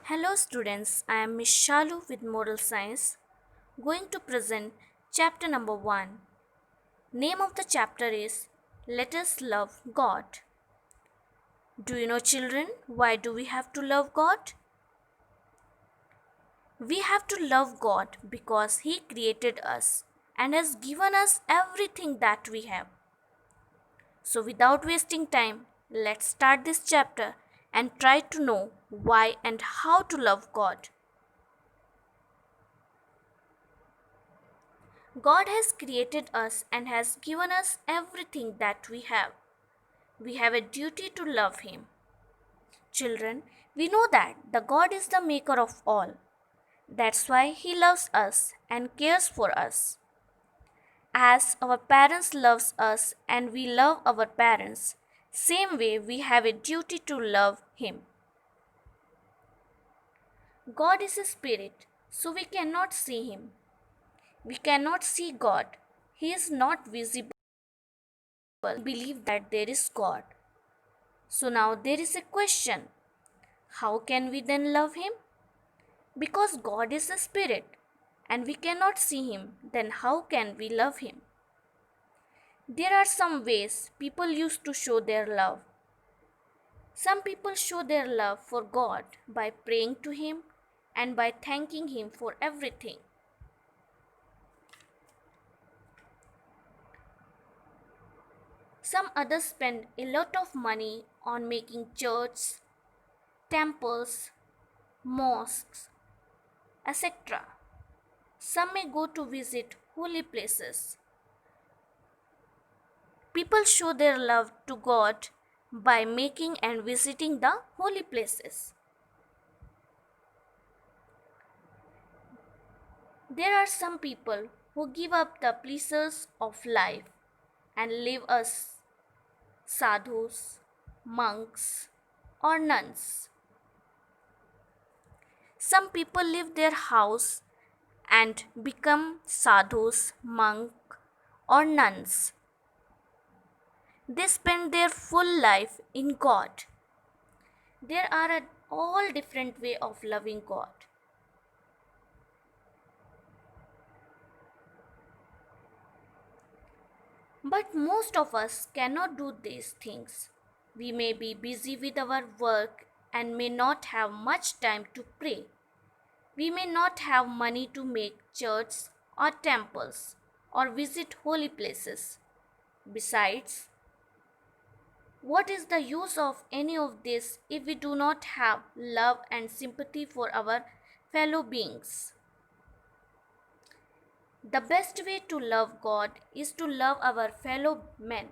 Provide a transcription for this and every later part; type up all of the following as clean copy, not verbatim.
Hello students, I am Miss Shalu with Moral Science, going to present chapter number 1. Name of the chapter is Let Us Love God. Do you know children, why do we have to love God? We have to love God because He created us and has given us everything that we have. So without wasting time, let's start this chapter and try to know why and how to love God. God has created us and has given us everything that we have. We have a duty to love Him. Children, we know that the God is the maker of all. That's why He loves us and cares for us. As our parents loves us and we love our parents, same way we have a duty to love Him. God is a spirit, so we cannot see Him. We cannot see God. He is not visible. Believe that there is God. So now there is a question. How can we then love Him? Because God is a spirit and we cannot see Him, then how can we love Him? There are some ways people used to show their love. Some people show their love for God by praying to Him and by thanking Him for everything. Some others spend a lot of money on making churches, temples, mosques, etc. Some may go to visit holy places. People show their love to God by making and visiting the holy places. There are some people who give up the pleasures of life and live as sadhus, monks, or nuns. Some people leave their house and become sadhus, monk, or nuns. They spend their full life in God. There are all different way of loving God. But most of us cannot do these things. We may be busy with our work and may not have much time to pray. We may not have money to make churches or temples or visit holy places. Besides, what is the use of any of this if we do not have love and sympathy for our fellow beings? The best way to love God is to love our fellow men.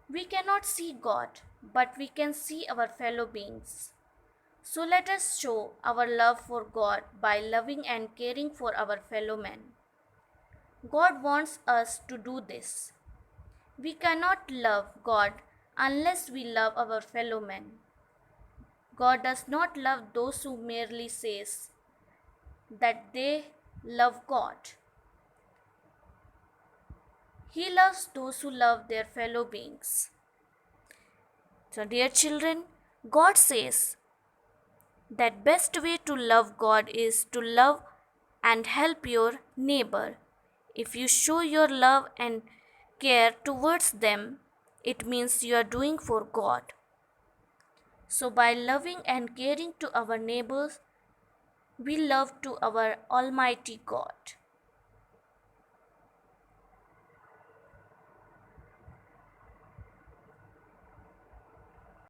We cannot see God, but we can see our fellow beings. So let us show our love for God by loving and caring for our fellow men. God wants us to do this. We cannot love God unless we love our fellow men. God does not love those who merely says that they love God. He loves those who love their fellow beings. So dear children, God says that best way to love God is to love and help your neighbor. If you show your love and care towards them, it means you are doing for God. So by loving and caring to our neighbors, we love to our Almighty God.